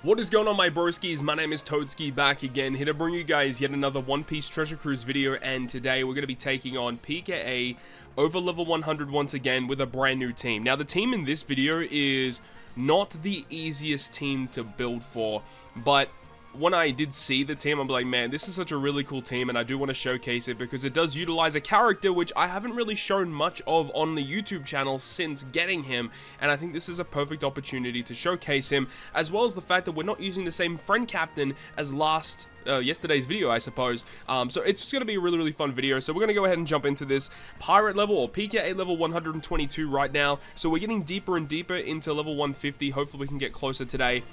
What is going on, my broskiis? My name is Toadski, back again, here to bring you guys yet another One Piece Treasure Cruise video, and today we're going to be taking on PKA over level 100 once again with a brand new team. Now, the team in this video is not the easiest team to build for, but when I did see the team, I'm like, man, this is such a really cool team, and I do want to showcase it because it does utilize a character which I haven't really shown much of on the YouTube channel since getting him, and I think this is a perfect opportunity to showcase him, as well as the fact that we're not using the same friend captain as yesterday's video, I suppose. So it's just going to be a really fun video. So we're going to go ahead and jump into this pirate level, or PKA level 122 right now. So we're getting deeper and deeper into level 150. Hopefully we can get closer today.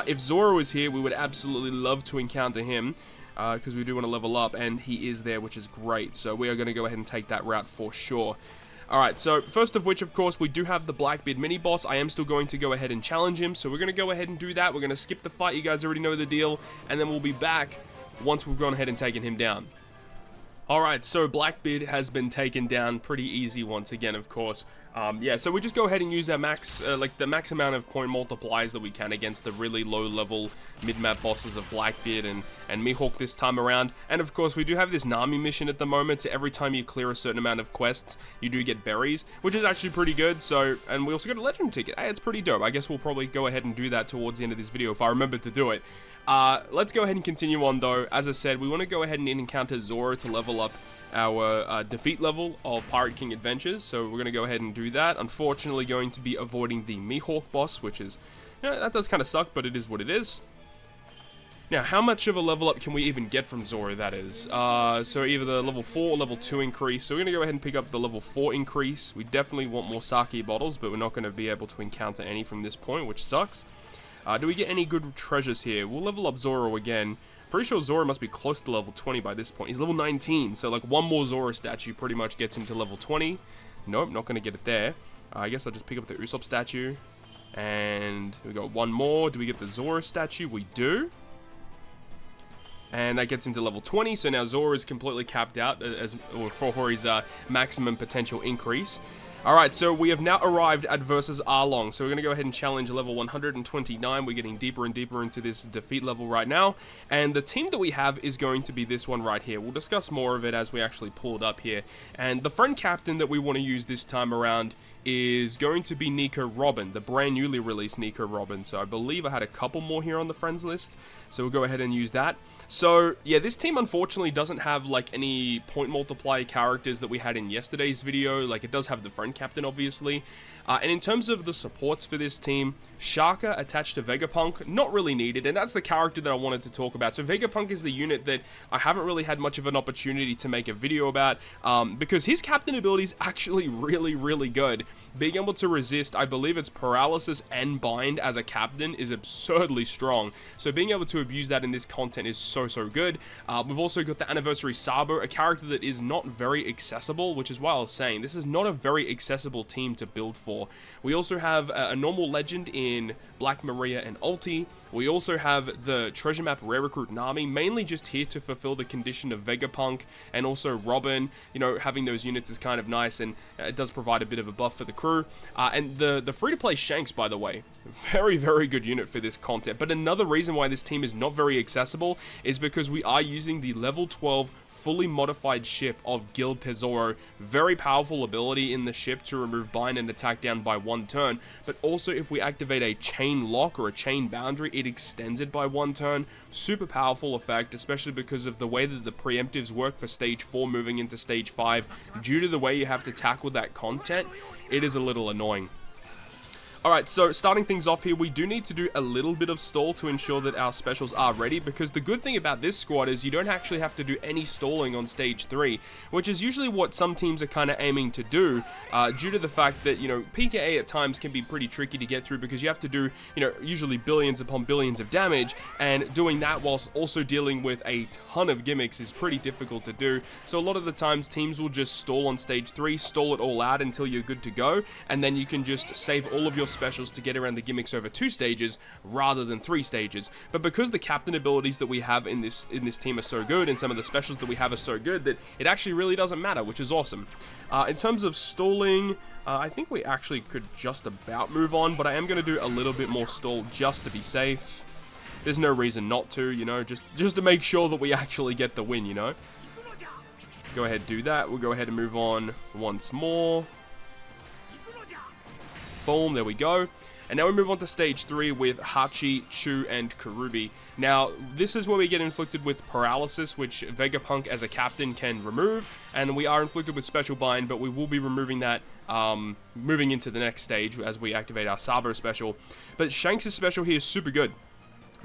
If Zoro is here, we would absolutely love to encounter him, because we do want to level up, and he is there, which is great. So we are going to go ahead and take that route for sure. Alright, so first of which, of course, we do have the Blackbeard mini-boss. I am still going to go ahead and challenge him, so we're going to go ahead and do that. We're going to skip the fight, you guys already know the deal, and then we'll be back once we've gone ahead and taken him down. Alright, so Blackbeard has been taken down pretty easy once again, of course. Yeah, so we just go ahead and use our max, the max amount of point multipliers that we can against the really low-level mid-map bosses of Blackbeard and Mihawk this time around. And of course, we do have this Nami mission at the moment, so every time you clear a certain amount of quests, you do get berries, which is actually pretty good. So, and we also got a legend ticket. Hey, it's pretty dope. I guess we'll probably go ahead and do that towards the end of this video if I remember to do it. Let's go ahead and continue on, though. As I said, we want to go ahead and encounter Zoro to level up our defeat level of Pirate King Adventures, so we're going to go ahead and do that. Unfortunately, going to be avoiding the Mihawk boss, which is, you know, that does kind of suck, but it is what it is. Now, how much of a level up can we even get from Zoro, that is? So either the level 4 or level 2 increase, so we're going to go ahead and pick up the level 4 increase. We definitely want more sake bottles, but we're not going to be able to encounter any from this point, which sucks. Do we get any good treasures here? We'll level up Zoro again. Pretty sure Zoro must be close to level 20 by this point. He's level 19, so like one more Zoro statue pretty much gets him to level 20. Nope, not going to get it there. I guess I'll just pick up the Usopp statue. And we got one more. Do we get the Zoro statue? We do. And that gets him to level 20, so now Zoro is completely capped out for his maximum potential increase. Alright, so we have now arrived at versus Arlong, so we're going to go ahead and challenge level 129. We're getting deeper and deeper into this defeat level right now, and the team that we have is going to be this one right here. We'll discuss more of it as we actually pull it up here, and the friend captain that we want to use this time around is going to be Nico Robin, the brand newly released Nico Robin. So I believe I had a couple more here on the friends list, so we'll go ahead and use that. So yeah, this team unfortunately doesn't have like any point multiplier characters that we had in yesterday's video. Like, it does have the friend captain, obviously. And in terms of the supports for this team, Shaka attached to VEGAPUNK, not really needed, and that's the character that I wanted to talk about. So VEGAPUNK is the unit that I haven't really had much of an opportunity to make a video about, because his captain ability is actually really good. Being able to resist, I believe it's paralysis and bind as a captain, is absurdly strong. So being able to abuse that in this content is so good. We've also got the Anniversary Sabo, a character that is not very accessible, which is why I was saying this is not a very accessible team to build for. We also have a normal legend in Black Maria and Ulti. We also have the treasure map rare recruit Nami, mainly just here to fulfill the condition of VEGAPUNK, and also Robin. You know, having those units is kind of nice, and it does provide a bit of a buff for the crew. And the free-to-play Shanks, by the way, very good unit for this content. But another reason why this team is not very accessible is because we are using the level 12 fully modified ship of Guild Tesoro. Very powerful ability in the ship to remove bind and attack down by 1 turn, but also if we activate a chain lock or a chain boundary, it extends it by 1 turn. Super powerful effect, especially because of the way that the preemptives work for stage 4 moving into stage 5. Due to the way you have to tackle that content, it is a little annoying. Alright, so starting things off here, we do need to do a little bit of stall to ensure that our specials are ready, because the good thing about this squad is you don't actually have to do any stalling on stage 3, which is usually what some teams are kind of aiming to do, due to the fact that, you know, PKA at times can be pretty tricky to get through because you have to do, you know, usually billions upon billions of damage, and doing that whilst also dealing with a ton of gimmicks is pretty difficult to do. So a lot of the times teams will just stall on stage 3, stall it all out until you're good to go, and then you can just save all of your specials to get around the gimmicks over 2 stages rather than 3 stages. But because the captain abilities that we have in this team are so good, and some of the specials that we have are so good, that it actually really doesn't matter, which is awesome. In terms of stalling, I think we actually could just about move on, but I am going to do a little bit more stall just to be safe. there's no reason not to, you know, just to make sure that we actually get the win, you know. Go ahead, do that. We'll go ahead and move on once more. Boom, there we go. And now we move on to stage 3 with Hachi, Chu, and Karubi. Now, this is where we get inflicted with paralysis, which VEGAPUNK as a captain can remove, and we are inflicted with special bind, but we will be removing that moving into the next stage as we activate our Sabo special. But Shanks' special here is super good,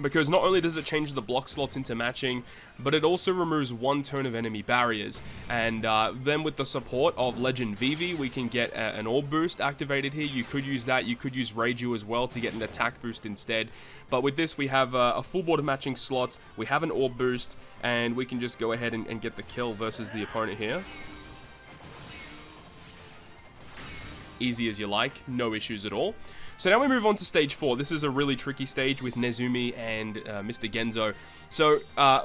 because not only does it change the block slots into matching, but it also removes 1 turn of enemy barriers. And then with the support of Legend Vivi, we can get an orb boost activated here. You could use that. You could use Reiju as well to get an attack boost instead. But with this, we have a full board of matching slots. We have an orb boost, and we can just go ahead and get the kill versus the opponent here. Easy as you like, no issues at all. So now we move on to stage 4. This is a really tricky stage with Nezumi and Mr. Genzo. So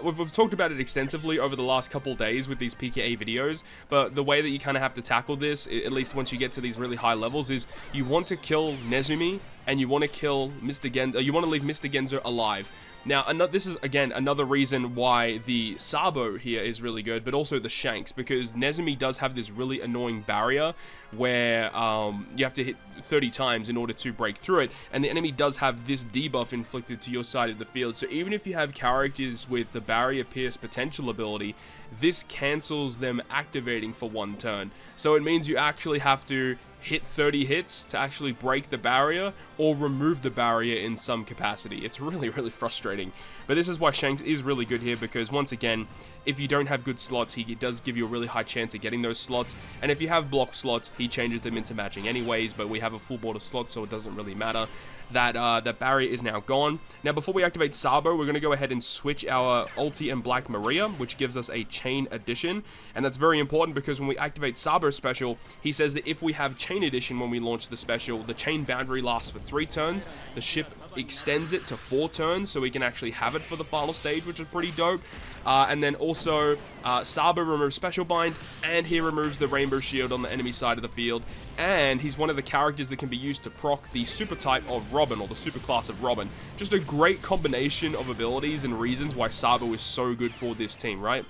we've talked about it extensively over the last couple days with these PKA videos, but the way that you kind of have to tackle this, at least once you get to these really high levels, is you want to kill Nezumi and you want to kill Mr. Genzo. You want to leave Mr. Genzo alive. Now, this is, again, another reason why the Sabo here is really good, but also the Shanks, because Nezumi does have this really annoying barrier where you have to hit 30 times in order to break through it, and the enemy does have this debuff inflicted to your side of the field. So even if you have characters with the Barrier Pierce potential ability, this cancels them activating for 1 turn. So it means you actually have to hit 30 hits to actually break the barrier or remove the barrier in some capacity. It's really, really frustrating. But this is why Shanks is really good here, because once again, if you don't have good slots, he does give you a really high chance of getting those slots. And if you have block slots, he changes them into matching anyways, but we have a full board of slots, so it doesn't really matter. That barrier is now gone. Now, before we activate Sabo, we're going to go ahead and switch our ulti and Black Maria, which gives us a chain addition. And that's very important because when we activate Sabo special, he says that if we have chain addition when we launch the special, the chain boundary lasts for 3 turns. The ship extends it to 4 turns, so we can actually have it for the final stage, which is pretty dope. And then also, Sabo removes Special Bind, and he removes the Rainbow Shield on the enemy side of the field. And he's one of the characters that can be used to proc the super type of Robin, or the super class of Robin. Just a great combination of abilities and reasons why Sabo is so good for this team, right?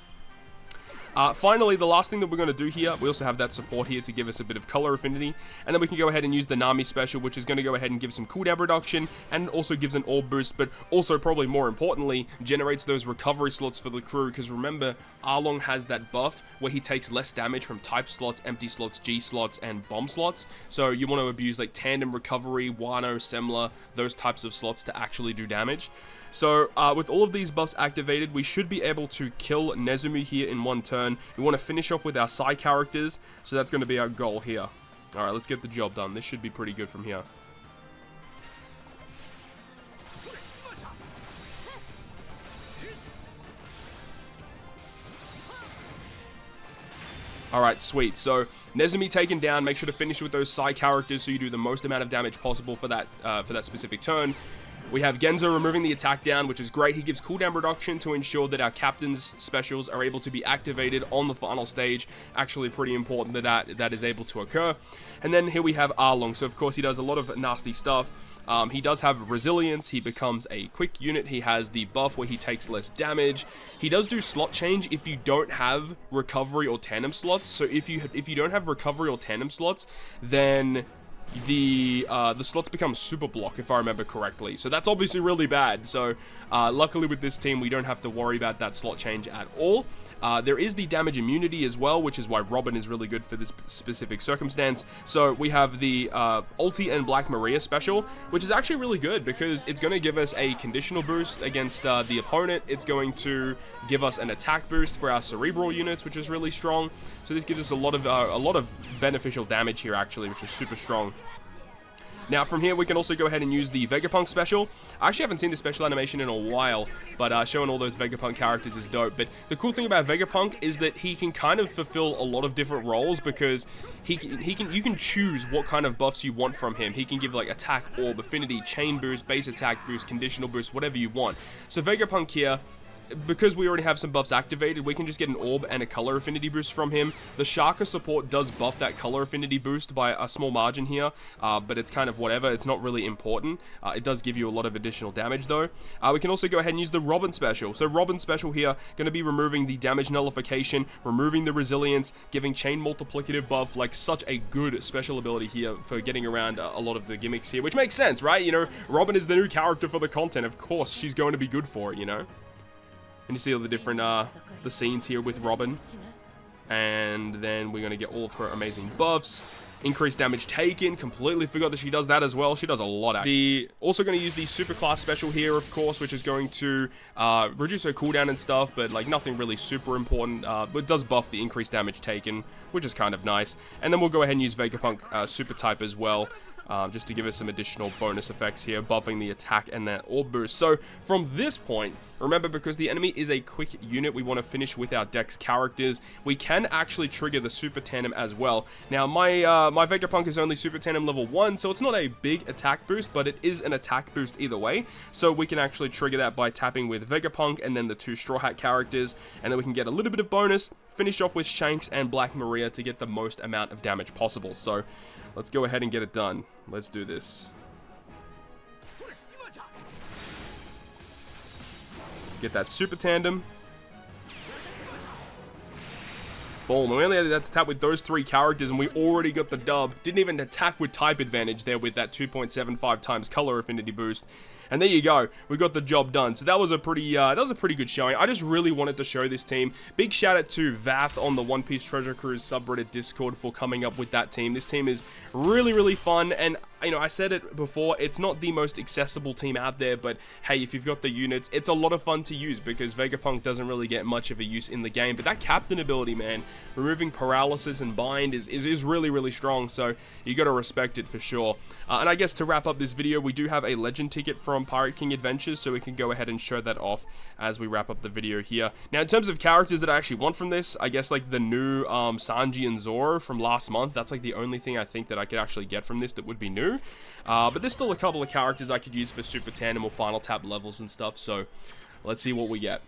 Finally, the last thing that we're going to do here, we also have that support here to give us a bit of color affinity, and then we can go ahead and use the Nami special, which is going to go ahead and give some cooldown reduction, and also gives an orb boost, but also probably more importantly, generates those recovery slots for the crew, because remember, Arlong has that buff where he takes less damage from type slots, empty slots, G slots, and bomb slots, so you want to abuse like Tandem Recovery, Wano, Semla, those types of slots to actually do damage. So, with all of these buffs activated, we should be able to kill Nezumi here in 1 turn. We want to finish off with our Sai characters, so that's going to be our goal here. Alright, let's get the job done. This should be pretty good from here. Alright, sweet. So, Nezumi taken down. Make sure to finish with those Sai characters so you do the most amount of damage possible for that specific turn. We have Genzo removing the attack down, which is great. He gives cooldown reduction to ensure that our captain's specials are able to be activated on the final stage. Actually pretty important that is able to occur. And then here we have Arlong. So of course he does a lot of nasty stuff. He does have resilience. He becomes a quick unit. He has the buff where he takes less damage. He does do slot change if you don't have recovery or tandem slots. So if you don't have recovery or tandem slots, then the slots become super block, if I remember correctly. So that's obviously really bad. So luckily with this team, we don't have to worry about that slot change at all. There is the damage immunity as well, which is why Robin is really good for this specific circumstance. So we have the ulti and Black Maria special, which is actually really good because it's going to give us a conditional boost against the opponent. It's going to give us an attack boost for our cerebral units, which is really strong. So this gives us a lot of beneficial damage here actually, which is super strong. Now, from here, we can also go ahead and use the VEGAPUNK special. I actually haven't seen this special animation in a while, but showing all those VEGAPUNK characters is dope. But the cool thing about VEGAPUNK is that he can kind of fulfill a lot of different roles because you can choose what kind of buffs you want from him. He can give like attack, orb, affinity, chain boost, base attack boost, conditional boost, whatever you want. So VEGAPUNK here, because we already have some buffs activated, we can just get an orb and a color affinity boost from him. The Shaka support does buff that color affinity boost by a small margin here, but it's kind of whatever. It's not really important. It does give you a lot of additional damage though. We can also go ahead and use the Robin special. So Robin special here, going to be removing the damage nullification, removing the resilience, giving chain multiplicative buff, like such a good special ability here for getting around a lot of the gimmicks here, which makes sense, right? You know, Robin is the new character for the content. Of course, she's going to be good for it, you know? And you see all the different, the scenes here with Robin. And then we're going to get all of her amazing buffs. Increased damage taken. Completely forgot that she does that as well. She does a lot, actually. Also going to use the super class special here, of course, which is going to reduce her cooldown and stuff, but like nothing really super important. But it does buff the increased damage taken, which is kind of nice. And then we'll go ahead and use VEGAPUNK super type as well. Just to give us some additional bonus effects here, buffing the attack and that orb boost. So from this point, remember, because the enemy is a quick unit, we want to finish with our Dex characters. We can actually trigger the super tandem as well. Now my my VEGAPUNK is only super tandem level 1, so it's not a big attack boost, but it is an attack boost either way. So we can actually trigger that by tapping with VEGAPUNK and then the 2 Straw Hat characters, and then we can get a little bit of bonus, finish off with Shanks and Black Maria to get the most amount of damage possible. So let's go ahead and get it done. Let's do this. Get that super tandem. Boom. We only had to tap with those 3 characters and we already got the dub. Didn't even attack with type advantage there with that 2.75 times color affinity boost. And there you go, we got the job done. So that was a pretty good showing. I just really wanted to show this team. Big shout out to Vath on the One Piece Treasure Cruise subreddit Discord for coming up with that team. This team is really fun, and you know, I said it before, it's not the most accessible team out there, but hey, if you've got the units, it's a lot of fun to use because VEGAPUNK doesn't really get much of a use in the game. But that captain ability, man, removing paralysis and bind is really strong, so you got to respect it for sure. And I guess to wrap up this video, we do have a legend ticket from Pirate King Adventures, so we can go ahead and show that off as we wrap up the video here. Now, in terms of characters that I actually want from this, I guess like the new Sanji and Zoro from last month, that's like the only thing I think that I could actually get from this that would be new. But there's still a couple of characters I could use for Super Tandem or Final Tap levels and stuff, so let's see what we get.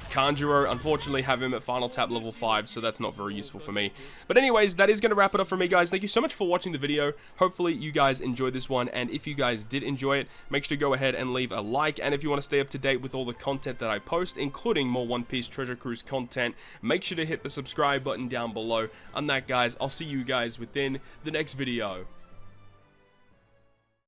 Kanjuro, unfortunately, have him at Final Tap level 5, so that's not very useful for me. But anyways, that is going to wrap it up for me, guys. Thank you so much for watching the video. Hopefully, you guys enjoyed this one, and if you guys did enjoy it, make sure to go ahead and leave a like, and if you want to stay up to date with all the content that I post, including more One Piece Treasure Cruise content, make sure to hit the subscribe button down below. On that, guys, I'll see you guys within the next video.